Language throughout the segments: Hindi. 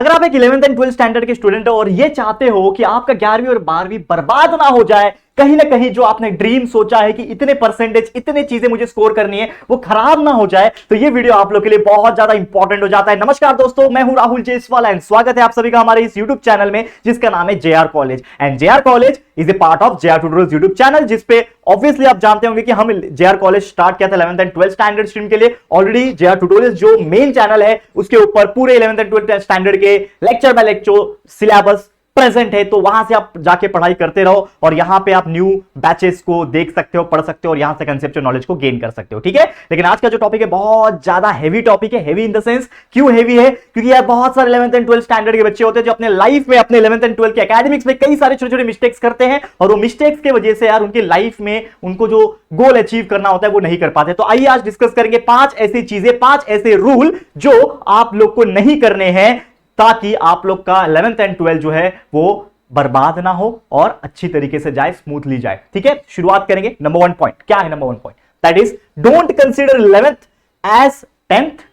अगर आप एक 11th एंड 12th स्टैंडर्ड के स्टूडेंट हो और ये चाहते हो कि आपका 11वीं और 12वीं बर्बाद ना हो जाए, कहीं ना कहीं जो आपने ड्रीम सोचा है कि इतने परसेंटेज, इतने चीजें मुझे स्कोर करनी है, वो खराब ना हो जाए, तो ये वीडियो आप लोग के लिए बहुत ज्यादा इंपॉर्टेंट हो जाता है। नमस्कार दोस्तों, मैं हूं राहुल जयसवाल एंड स्वागत है आप सभी का हमारे इस यूट्यूब चैनल में जिसका नाम है JR college. And JR college is a part of JR tutorials YouTube channel, जिसपे ऑब्वियसली आप जानते होंगे कि हम जेआर कॉलेज स्टार्ट किया था 11th and 12th standard stream के लिए। ऑलरेडी जेआर ट्यूटोरियल्स जो मेन चैनल है उसके ऊपर पूरे 11th एंड 12th स्टैंडर्ड के lecture by lecture syllabus present है, तो वहां से आप जाके पढ़ाई करते रहो और यहां पे आप न्यू बैचेस को देख सकते हो, पढ़ सकते हो और यहां से कंसेप्चुअल नॉलेज को गेन कर सकते हो। ठीक है, लेकिन आज का जो टॉपिक है बहुत ज्यादा हेवी टॉपिक है। हेवी इन द सेंस, क्यों हेवी है? क्योंकि यार बहुत सारे 11th एंड 12th स्टैंडर्ड के बच्चे होते हैं जो अपने लाइफ में, अपने 11th एंड 12th के एकेडमिक्स में कई सारे छोटे छोटे मिस्टेक्स करते हैं और वो मिस्टेक्स की वजह से यार उनकी लाइफ में उनको जो गोल अचीव करना होता है वो नहीं कर पाते। तो आइए आज डिस्कस करेंगे 5 ऐसी चीजें, 5 ऐसे रूल जो आप लोग को नहीं करने हैं ताकि आप लोग का 11th एंड 12th जो है वो बर्बाद ना हो और अच्छी तरीके से जाए, स्मूथली जाए। ठीक है, शुरुआत करेंगे। नंबर 1 पॉइंट क्या है? Number 1 point that is don't consider 11th as 10th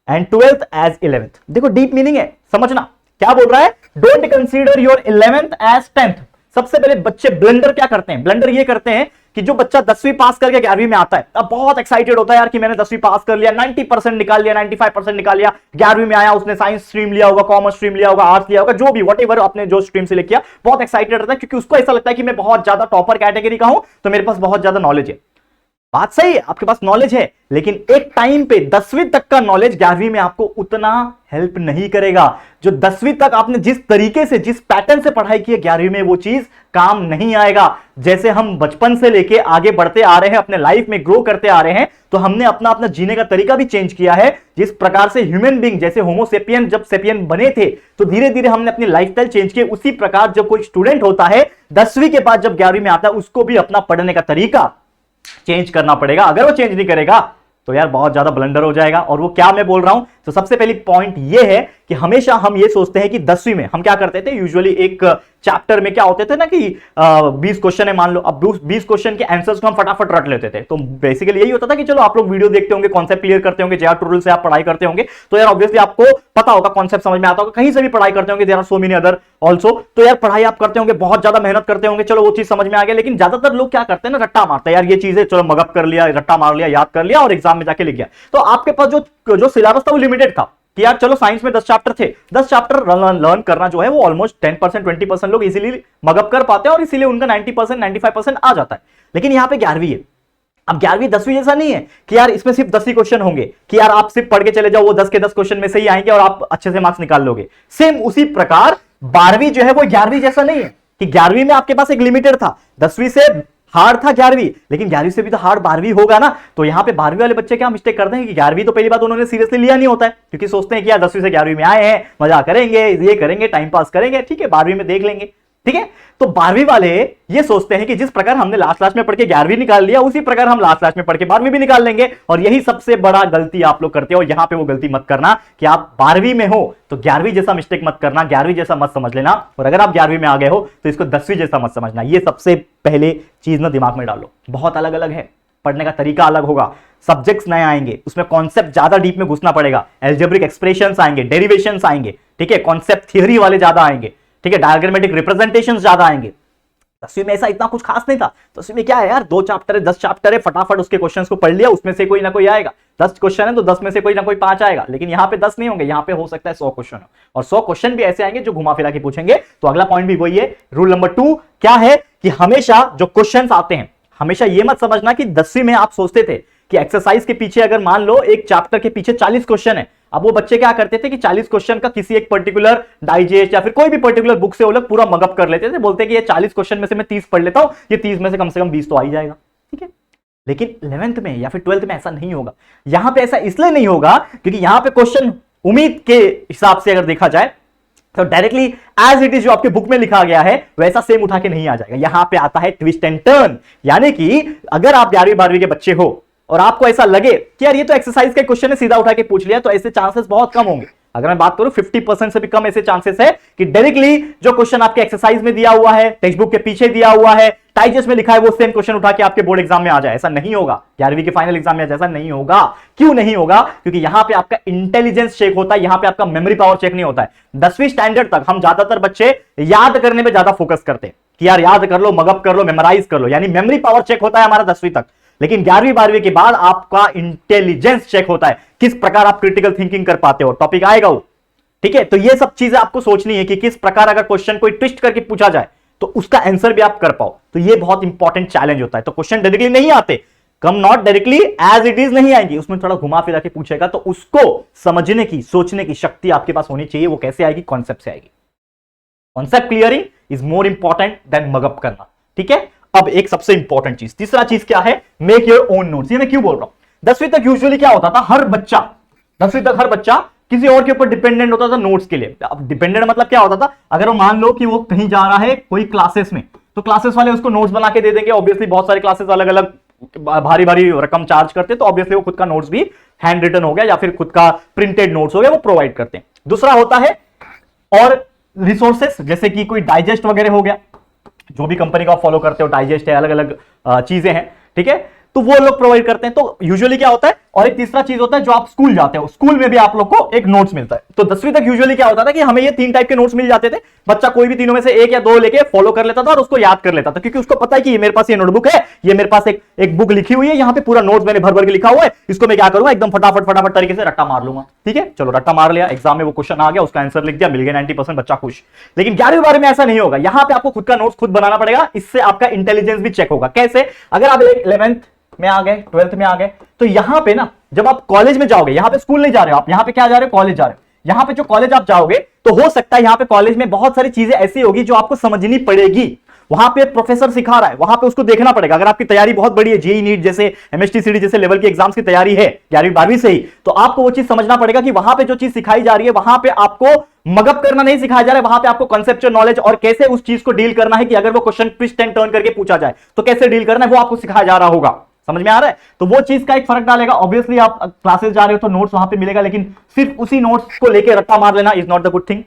and 12th as 11th। देखो डीप मीनिंग है, समझना क्या बोल रहा है। Don't consider your 11th as 10th। सबसे पहले बच्चे ब्लंडर क्या करते हैं? ब्लंडर ये करते हैं कि जो बच्चा 10वीं पास करके 11वीं में आता है, अब बहुत एक्साइटेड होता है यार कि मैंने 10वीं पास कर लिया, 90% निकाल लिया, 95% निकाल लिया, 11वीं में आया, उसने साइंस स्ट्रीम लिया होगा, कॉमर्स स्ट्रीम लिया होगा, आर्ट्स लिया होगा, जो भी व्हाटएवर आपने जो स्ट्रीम से किया, बहुत एक्साइटेड रहता है क्योंकि उसको ऐसा लगता है कि मैं बहुत ज्यादा टॉपर कैटेगरी का हूं तो मेरे पास बहुत ज्यादा नॉलेज है। बात सही है, आपके पास नॉलेज है, लेकिन एक टाइम पे 10वीं तक का नॉलेज 11वीं में आपको उतना हेल्प नहीं करेगा। जो 10वीं तक आपने जिस तरीके से, जिस पैटर्न से पढ़ाई की है, 11वीं में वो चीज काम नहीं आएगा। जैसे हम बचपन से लेके आगे बढ़ते आ रहे हैं, अपने लाइफ में ग्रो करते आ रहे हैं, तो हमने अपना अपना जीने का तरीका भी चेंज किया है। जिस प्रकार से ह्यूमन बीइंग, जैसे होमो सेपियन जब सेपियन बने थे तो धीरे धीरे हमने अपनी लाइफस्टाइल चेंज की, उसी प्रकार जब कोई स्टूडेंट होता है 10वीं के बाद जब 11वीं में आता है, उसको भी अपना पढ़ने का तरीका चेंज करना पड़ेगा। अगर वो चेंज नहीं करेगा तो यार बहुत ज्यादा ब्लंडर हो जाएगा। और वो क्या मैं बोल रहा हूं, तो सबसे पहली पॉइंट ये है कि हमेशा हम ये सोचते हैं कि 10वीं में हम क्या करते थे, यूजुअली एक चैप्टर में क्या होते थे ना कि 20 क्वेश्चन है मान लो, अब 20 क्वेश्चन के आंसर्स को हम फटाफट रट लेते थे। तो बेसिकली यही होता था कि चलो आप लोग वीडियो देखते होंगे, कॉन्सेप्ट क्लियर करते होंगे, जेआर ट्यूटोरियल से आप पढ़ाई करते होंगे, तो यार ऑब्वियसली आपको पता होगा, कॉन्सेप्ट समझ में आता होगा, कहीं से भी पढ़ाई करते होंगे, there are so many other also, तो यार पढ़ाई आप करते होंगे, बहुत ज्यादा मेहनत करते होंगे, चलो वो चीज समझ में आ गया। लेकिन ज्यादातर लोग क्या करते हैं ना, रट्टा मारते हैं, यार ये चीजें चलो मगअप कर लिया, रट्टा मार लिया, याद कर लिया और एग्जाम में जाके लिख गया। तो आपके पास जो सिलेबस था वो लिमिटेड था कि यार चलो साइंस में 10 चैप्टर थे, 10 चैप्टर लर्न करना जो है वो ऑलमोस्ट 10% 20% लोग इजीली मगअप कर पाते हैं और इसीलिए उनका 90% 95% आ जाता है। लेकिन यहां पे 11वीं है, अब 11वीं 10वीं जैसा नहीं है कि यार इसमें सिर्फ 10 ही क्वेश्चन होंगे, कि यार आप सिर्फ पढ़ के चले जाओ, वो 10 के 10 क्वेश्चन में से ही आएंगे और आप अच्छे से मार्क्स निकाल लोगे। सेम उसी प्रकार 12वीं जो है वो 11वीं जैसा नहीं है कि 11वीं में आपके पास एक लिमिटेड था, 10वीं से हार्ड था 11वीं, लेकिन 11वीं से भी तो हार्ड 12वीं होगा ना। तो यहां पे 12वीं वाले बच्चे क्या मिस्टेक करते हैं कि 11वीं तो पहली बात उन्होंने सीरियसली लिया नहीं होता है, क्योंकि सोचते हैं कि यार 10वीं से 11वीं में आए हैं, मजा करेंगे, ये करेंगे, टाइम पास करेंगे, ठीक है 12वीं में देख लेंगे। ठीक है, तो 12वीं वाले ये सोचते हैं कि जिस प्रकार हमने लास्ट में पढ़ के 11वीं निकाल लिया, उसी प्रकार हम लास्ट में पढ़ के 12वीं भी निकाल लेंगे। और यही सबसे बड़ा गलती आप लोग करते हो। यहां पे वो गलती मत करना कि आप 12वीं में हो तो 11वीं जैसा मिस्टेक मत करना, 11वीं जैसा मत समझ लेना। और अगर आप 11वीं में आ गए हो तो इसको 10वीं जैसा मत समझना। ये सबसे पहले चीज ना दिमाग में डालो। बहुत अलग अलग है, पढ़ने का तरीका अलग होगा, सब्जेक्ट्स नए आएंगे, उसमें कॉन्सेप्ट ज्यादा डीप में घुसना पड़ेगा, एल्जेब्रिक एक्सप्रेशंस आएंगे, डेरिवेशंस आएंगे, ठीक है, कॉन्सेप्ट थियरी वाले ज्यादा आएंगे, ठीक है, डायग्रामेटिक रिप्रेजेंटेशंस ज्यादा आएंगे। 10वीं में ऐसा इतना कुछ खास नहीं था। 10वीं में क्या है यार, 2 चैप्टर है, 10 चैप्टर है, फटाफट उसके क्वेश्चंस को पढ़ लिया, उसमें से कोई ना कोई आएगा। 10 क्वेश्चन है तो 10 में से कोई ना कोई 5 आएगा। लेकिन यहाँ पे 10 नहीं होंगे, यहाँ पे हो सकता है 100 क्वेश्चन हो, और 100 क्वेश्चन भी ऐसे आएंगे जो घुमा फिरा के पूछेंगे। तो अगला पॉइंट भी वही है। रूल नंबर 2 क्या है कि हमेशा जो क्वेश्चन आते हैं, हमेशा ये मत समझना कि 10वीं में आप सोचते थे कि एक्सरसाइज के पीछे अगर मान लो एक चैप्टर के पीछे 40 क्वेश्चन है, अब वो बच्चे क्या करते थे कि 40 क्वेश्चन का किसी एक पर्टिकुलर डाइजेस्ट या फिर कोई भी पर्टिकुलर बुक से वो लोग पूरा मगअप कर लेते थे, बोलते कि ये 40 क्वेश्चन में से मैं 30 पढ़ लेता हूं, ये 30 में से कम 20 तो आ ही जाएगा। ठीक है, लेकिन 11th में या फिर 12th में ऐसा नहीं होगा। यहां पे ऐसा इसलिए नहीं होगा क्योंकि यहां पे क्वेश्चन उम्मीद के हिसाब से अगर देखा जाए तो डायरेक्टली एज इट इज जो आपके बुक में लिखा गया है वैसा सेम उठा के नहीं आ जाएगा। यहां पे आता है ट्विस्ट एंड टर्न, यानी कि अगर आप 11वीं 12वीं के बच्चे हो और आपको ऐसा लगे कि यार ये तो एक्सरसाइज का क्वेश्चन है, सीधा उठा के पूछ लिया, तो ऐसे चांसेस बहुत कम होंगे। अगर मैं बात करूं 50% से भी कम ऐसे चांसेस है कि डायरेक्टली जो क्वेश्चन आपके एक्सरसाइज में दिया हुआ है, टेक्स्ट बुक के पीछे दिया हुआ है, डाइजेस्ट में लिखा है, वो सेम क्वेश्चन उठा के आपके बोर्ड एग्जाम में आ जाए। ऐसा नहीं होगा, 11वीं के फाइनल एग्जाम में ऐसा नहीं होगा। क्यों नहीं होगा? क्योंकि यहां पे आपका इंटेलिजेंस चेक होता है, यहां पे आपका मेमोरी पावर चेक नहीं होता है। 10वीं स्टैंडर्ड तक हम ज्यादातर बच्चे याद करने में ज्यादा फोकस करते हैं कि यार याद कर लो, मगअप कर लो, मेमोराइज कर लो, यानी मेमोरी पावर चेक होता है हमारा 10वीं तक। लेकिन 11वीं 12वीं के बाद आपका इंटेलिजेंस चेक होता है, किस प्रकार आप क्रिटिकल थिंकिंग कर पाते हो। टॉपिक आएगा वो, ठीक है। तो ये सब चीजें आपको सोचनी है कि किस प्रकार अगर क्वेश्चन कोई ट्विस्ट करके पूछा जाए तो उसका आंसर भी आप कर पाओ। तो ये बहुत इंपॉर्टेंट चैलेंज होता है। तो क्वेश्चन डायरेक्टली नहीं आते, come not directly as it is नहीं आएंगी, उसमें थोड़ा घुमा फिरा के पूछेगा। तो उसको समझने की, सोचने की शक्ति आपके पास होनी चाहिए। वो कैसे आएगी? कॉन्सेप्ट से आएगी। Concept clearing is more important than mug up करना, ठीक है। अब एक सबसे इंपॉर्टेंट चीज, तीसरा चीज क्या है? Make your own notes. ये मैं क्यों बोल रहा हूं? 10वीं तक यूजुअली क्या होता था, हर बच्चा 10वीं तक हर बच्चा किसी और के ऊपर डिपेंडेंट होता था नोट्स के लिए। अब डिपेंडेंट मतलब क्या होता था? अगर वो मान लो कि वो कहीं जा रहा है कोई क्लासेस में, तो क्लासेस वाले उसको नोट्स बना के दे देंगे। ऑब्वियसली बहुत सारे क्लासेस अलग अलग भारी भारी रकम चार्ज करते हैं, तो ऑब्वियसली वो खुद का नोट्स भी हैंड रिटन हो गया या फिर खुद का प्रिंटेड नोट्स हो गया, वो प्रोवाइड करते हैं। दूसरा होता है और रिसोर्सेस, जैसे कि कोई डाइजेस्ट वगैरह हो गया, जो भी कंपनी का आप फॉलो करते हो, डाइजेस्ट है, अलग अलग चीजें हैं, ठीक है, तो वो लोग प्रोवाइड करते हैं। तो यूजुअली क्या होता है? और एक तीसरा चीज होता है, जो आप स्कूल जाते हो, स्कूल में भी आप लोग को एक नोट्स मिलता है। तो 10वीं तक यूजुअली क्या होता था कि हमें ये 3 टाइप के नोट्स मिल जाते थे। बच्चा कोई भी तीनों में से 1 या 2 लेके फॉलो कर लेता था और उसको याद कर लेता था, क्योंकि उसको पता है कि ये मेरे पास ये नोटबुक है, ये मेरे पास एक बुक लिखी हुई है, यहाँ पे पूरा नोट्स मैंने भर भर के लिखा हुआ है, इसको मैं क्या करूंगा, एकदम फटाफट तरीके से रट्टा मार लूंगा। ठीक है, चलो रट्टा मार लिया, एग्जाम में वो क्वेश्चन आ गया, उसका आंसर लिख दिया, मिल गया 90%, बच्चा खुश। लेकिन 11वीं 12वीं में ऐसा नहीं होगा। यहां पे आपको खुद का नोट्स खुद बनाना पड़ेगा। इससे आपका इंटेलिजेंस भी चेक होगा। कैसे? अगर आप 11th में आ गए, 12th में आ गए, तो यहां पे ना जब आप कॉलेज में जाओगे, यहां पे स्कूल नहीं जा रहे हो आप, यहां पे क्या जा रहे हो? कॉलेज जा रहे हो। यहां पे जो कॉलेज आप जाओगे, तो हो सकता है यहां पे कॉलेज में बहुत सारी चीजें ऐसी होगी जो आपको समझनी पड़ेगी। वहां पे प्रोफेसर सिखा रहा है, वहां पे उसको देखना पड़ेगा। अगर आपकी तैयारी बहुत बड़ी है, जेईई नीट जैसे, एमएसटी जैसे लेवल के एग्जाम्स की तैयारी है 11वीं 12वीं से ही, तो आपको वो चीज समझना पड़ेगा कि वहां पे जो चीज सिखाई जा रही है, वहां पे आपको मगअप करना नहीं सिखाया जा रहा है, वहां पे आपको कॉन्सेप्चुअल नॉलेज और कैसे उस चीज को डील करना है कि अगर वो क्वेश्चन ट्विस्ट एंड टर्न करके पूछा जाए तो कैसे डील करना है, वो आपको सिखाया जा रहा होगा। समझ में आ रहा है? तो वो चीज का एक फर्क डालेगा। ऑब्वियसली आप क्लासेस जा रहे हो तो नोट्स वहां पे मिलेगा, लेकिन सिर्फ उसी नोट्स को लेके रट्टा मार लेना is not the good thing.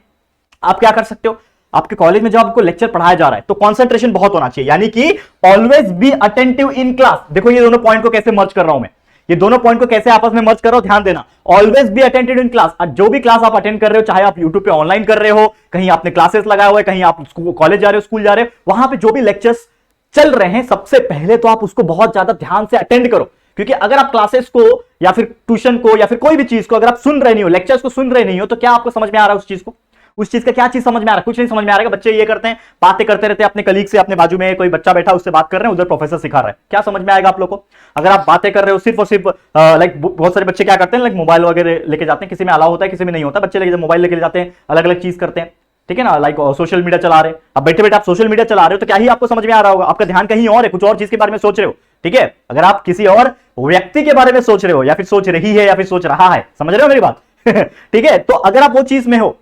आप क्या कर सकते हो? आपके कॉलेज में जब आपको लेक्चर पढ़ाया जा रहा है तो कंसंट्रेशन बहुत होना चाहिए, यानी कि always be attentive in class. देखो ये दोनों पॉइंट को कैसे मर्ज कर रहा हूं मैं, ये दोनों पॉइंट को कैसे आपस में मर्ज कर रहा हूं, ध्यान देना। Always be attentive in class. जो भी क्लास आप अटेंड कर रहे हो, चाहे आप यूट्यूब पे ऑनलाइन कर रहे हो, कहीं आपने क्लासेस लगाए हुए, कहीं आप कॉलेज जा रहे हो, स्कूल जा रहे हो, वहां पे जो भी लेक्चर्स चल रहे हैं, सबसे पहले तो आप उसको बहुत ज्यादा ध्यान से अटेंड करो। क्योंकि अगर आप क्लासेस को या फिर ट्यूशन को या फिर कोई भी चीज को अगर आप सुन रहे नहीं हो, लेक्चर्स को सुन रहे नहीं हो, तो क्या आपको समझ में आ रहा है उस चीज को? उस चीज का क्या चीज समझ में आ रहा है? कुछ नहीं समझ में आ रहा है। बच्चे ये करते हैं, बातें करते रहते हैं अपने कलीग से, अपने बाजू में कोई बच्चा बैठा उससे बात कर रहे हैं, उधर प्रोफेसर सिखा रहा है, क्या समझ में आएगा आप लोग को? अगर आप बातें कर रहे हो सिर्फ और सिर्फ लाइक बहुत सारे बच्चे क्या करते हैं, लाइक मोबाइल वगैरह लेके जाते हैं, किसी में अलाउ होता है, किसी में नहीं होता। बच्चे लेके मोबाइल लेके जाते हैं, अलग अलग चीज करते हैं, ठीक है ना, लाइक सोशल मीडिया चला रहे हैं। अब बैठे बैठे आप सोशल मीडिया चला रहे हो तो क्या ही आपको समझ में आ रहा होगा? आपका ध्यान कहीं और है, कुछ और चीज के बारे में सोच रहे हो। ठीक है, अगर आप किसी और व्यक्ति के बारे में सोच रहे हो, या फिर सोच रही है, या फिर सोच रहा है, समझ रहे हो मेरी बात? ठीक है, तो अगर आप वो चीज में हो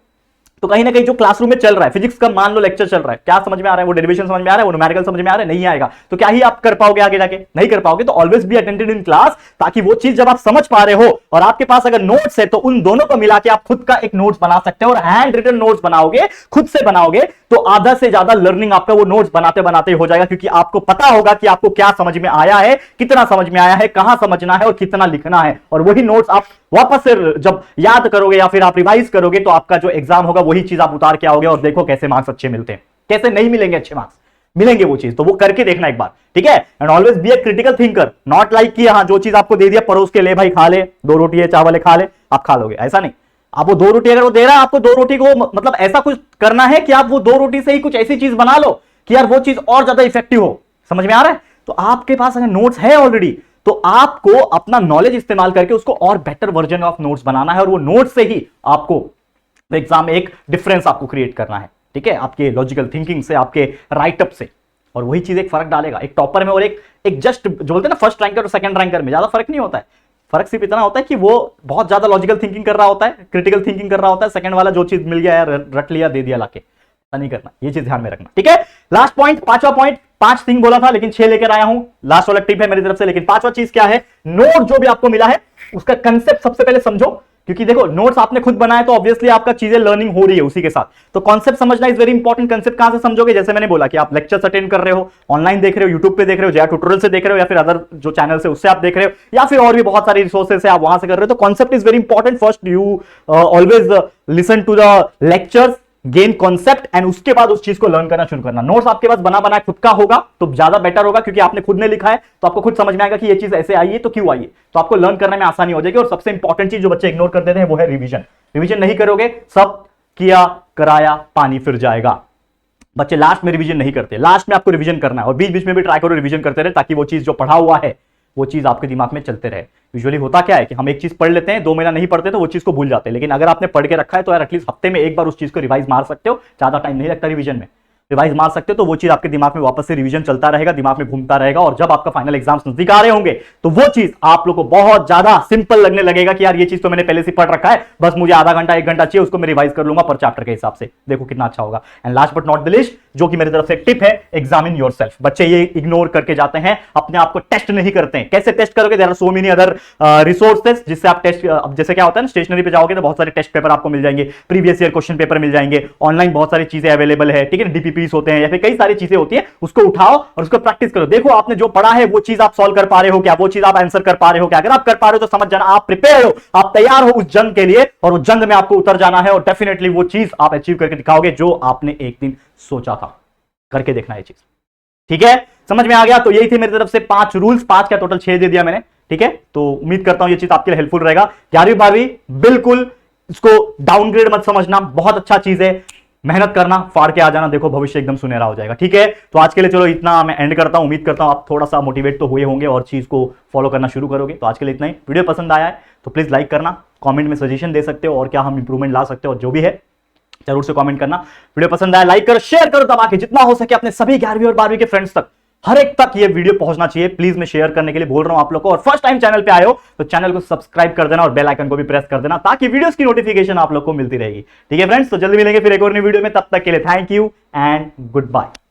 तो कहीं ना कहीं जो क्लासरूम में चल रहा है, फिजिक्स का मान लो लेक्चर चल रहा है, क्या समझ में आ रहा है? वो डेरिवेशन समझ में आ रहा है, वो न्यूमेरिकल समझ में आ रहा है? नहीं आएगा। तो क्या ही आप कर पाओगे आगे जाके? नहीं कर पाओगे। तो always be attended in class, ताकि वो चीज जब आप समझ पा रहे हो और आपके पास अगर नोट्स है, तो उन दोनों को मिला के आप खुद का एक नोट्स बना सकते हो। और हैंड रिटन नोट्स बनाओगे, खुद से बनाओगे, तो आधा से ज्यादा लर्निंग आपका वो नोट्स बनाते बनाते हो जाएगा, क्योंकि आपको पता होगा कि आपको क्या समझ में आया है, कितना समझ में आया है, कहां समझना है और कितना लिखना है। और वही नोट्स आप वापस से जब याद करोगे या फिर आप रिवाइज करोगे, तो आपका जो एग्जाम होगा वही चीज आप उतार के आओगे और देखो कैसे मार्क्स अच्छे मिलते हैं, कैसे नहीं मिलेंगे अच्छे मार्क्स, मिलेंगे वो चीज। तो वो करके देखना एक बार, ठीक है। And always be a critical thinker, not like कि हाँ जो चीज आपको दे दिया परोस के ले भाई खा ले, 2 रोटी है चावल है खा ले, आप खा लोगे, ऐसा नहीं। आप वो 2 रोटी अगर वो दे रहा है, आपको 2 रोटी को मतलब ऐसा कुछ करना है कि आप वो 2 रोटी से ही कुछ ऐसी चीज बना लो कि यार वो चीज और ज्यादा इफेक्टिव हो। समझ में आ रहा है? तो आपके पास अगर नोट्स है ऑलरेडी, तो आपको अपना नॉलेज इस्तेमाल करके उसको और बेटर वर्जन ऑफ नोट्स बनाना है, और वो नोट्स से ही आपको एग्जाम में एक डिफरेंस आपको क्रिएट करना है। ठीक है, आपके लॉजिकल थिंकिंग से, आपके राइटअप से, और वही चीज एक फर्क डालेगा एक टॉपर में और एक जस्ट जो बोलते हैं ना फर्स्ट रैंकर और सेकंड रैंकर में ज्यादा फर्क नहीं होता है। फर्क सिर्फ इतना होता है कि वो बहुत ज्यादा लॉजिकल थिंकिंग कर रहा होता है, क्रिटिकल थिंकिंग कर रहा होता है। सेकंड वाला जो चीज मिल गया यार रट लिया, दे दिया लाके, ऐसा नहीं करना। ये चीज ध्यान में रखना, ठीक है। लास्ट पॉइंट, 5वां पॉइंट, 5 थिंग बोला था लेकिन 6 लेकर आया हूं, लास्ट वाला टिप है मेरी तरफ से। लेकिन 5वां चीज क्या है? नोट जो भी आपको मिला है उसका कंसेप्ट सबसे पहले समझो क्योंकि देखो नोट्स आपने खुद बनाए तो ऑब्वियसली आपका चीजें लर्निंग हो रही है उसी के साथ। तो कॉन्सेप्ट समझना इज वेरी इंपॉर्टेंट। कॉन्सेप्ट कहां से समझोगे, जैसे मैंने बोला कि आप लेक्चर्स अटेंड कर रहे हो, ऑनलाइन देख रहे हो, यूट्यूब पे देख रहे हो, या ट्यूटोरियल से देख रहे हो, या फिर अदर जो चैनल से उससे आप देख रहे हो, या फिर और भी बहुत सारी रिसोर्सेस है आप वहां से कर रहे हो। तो concept is very important. First you always listen to the lectures, gain concept, and उसके बाद उस चीज को लर्न करना शुरू करना। नोट्स आपके पास बना बनाए खुद का होगा तो ज्यादा बेटर होगा, क्योंकि आपने खुद ने लिखा है तो आपको खुद समझ में आएगा कि ये चीज ऐसे आई है तो क्यों आई है, तो आपको लर्न करने में आसानी हो जाएगी। और सबसे इंपॉर्टेंट चीज जो बच्चे इग्नोर कर देते हैं वो है रिवीजन। रिवीजन नहीं करोगे सब किया कराया पानी फिर जाएगा। बच्चे लास्ट में रिवीजन नहीं करते, लास्ट में आपको रिवीजन करना है, और बीच बीच में भी ट्राई करो रिवीजन करते रहे, ताकि वो चीज जो पढ़ा हुआ है वो चीज आपके दिमाग में चलते रहे। यूजुअली होता क्या है कि हम एक चीज पढ़ लेते हैं, 2 महीना नहीं पढ़ते तो वो चीज को भूल जाते हैं, लेकिन अगर आपने पढ़ के रखा है तो यार एटलीस्ट हफ्ते में एक बार उस चीज को रिवाइज मार सकते हो। ज्यादा टाइम नहीं लगता रिवीजन में, रिवाइज मार सकते हो तो वो चीज आपके दिमाग में वापस से रिवीजन चलता रहेगा, दिमाग में घूमता रहेगा, और जब आपका फाइनल एग्जाम्स नजदीक आ रहे होंगे तो वो चीज आप लोग को बहुत ज्यादा सिंपल लगने लगेगा कि यार ये चीज तो मैंने पहले से पढ़ रखा है, बस मुझे आधा घंटा 1 घंटा चाहिए, उसको मैं रिवाइज कर लूंगा पर चैप्टर के हिसाब से। देखो कितना अच्छा होगा। And last but not the list, जो कि मेरी तरफ से टिप है, एग्जामिन योरसेल्फ। बच्चे ये इग्नोर करके जाते हैं, अपने आप को टेस्ट नहीं करते हैं। कैसे टेस्ट करोगे, there are so many other resources जिससे आप टेस्ट, अब जैसे क्या होता है ना, स्टेशनरी पे जाओगे तो बहुत सारे टेस्ट पेपर आपको मिल जाएंगे, प्रीवियस ईयर क्वेश्चन पेपर मिल जाएंगे, ऑनलाइन बहुत सारी चीजें अवेलेबल है, ठीक है, डीपीपीस होते हैं या फिर कई सारी चीजें होती है, उसको उठाओ और उसको प्रैक्टिस करो। देखो आपने जो पढ़ा है वो चीज आप सॉल्व कर पा रहे हो क्या, वो चीज आप आंसर कर पा रहे हो क्या। अगर आप कर पा रहे हो तो समझ जाना आप प्रिपेयर हो, आप तैयार हो उस जंग के लिए, और उस जंग में आपको उतर जाना है, और डेफिनेटली वो चीज आप अचीव करके दिखाओगे जो आपने एक दिन सोचा था। करके देखना ये चीज, ठीक है, समझ में आ गया। तो यही थी मेरी तरफ से 5 रूल्स, 5 क्या टोटल 6 दे दिया मैंने, ठीक है। तो उम्मीद करता हूं ये चीज आपके लिए हेल्पफुल रहेगा। 11वीं 12वीं बिल्कुल इसको डाउनग्रेड मत समझना, बहुत अच्छा चीज है, मेहनत करना, फाड़ के आ जाना, देखो भविष्य एकदम सुनहरा हो जाएगा, ठीक है। तो आज के लिए चलो इतना मैं एंड करता हूं। उम्मीद करता हूं आप थोड़ा सा मोटिवेट तो हुए होंगे और चीज को फॉलो करना शुरू करोगे। तो आज के लिए इतना ही। वीडियो पसंद आया है तो प्लीज लाइक करना, कमेंट में सजेशन दे सकते हो और क्या हम इंप्रूवमेंट ला सकते हो, और जो भी है जरूर से कमेंट करना। वीडियो पसंद आया लाइक करो, शेयर करो दबा के, जितना हो सके अपने सभी 11वीं और 12वीं के फ्रेंड्स तक, हर एक तक ये वीडियो पहुंचना चाहिए। प्लीज मैं शेयर करने के लिए बोल रहा हूं आप लोग को। और फर्स्ट टाइम चैनल पे आए हो तो चैनल को सब्सक्राइब कर देना और बेल आइकन को भी प्रेस कर देना, ताकि वीडियोस की नोटिफिकेशन आप लोग को मिलती रहेगी, ठीक है फ्रेंड्स। तो जल्दी मिलेंगे फिर एक और नई वीडियो में, तब तक के लिए thank you and good bye.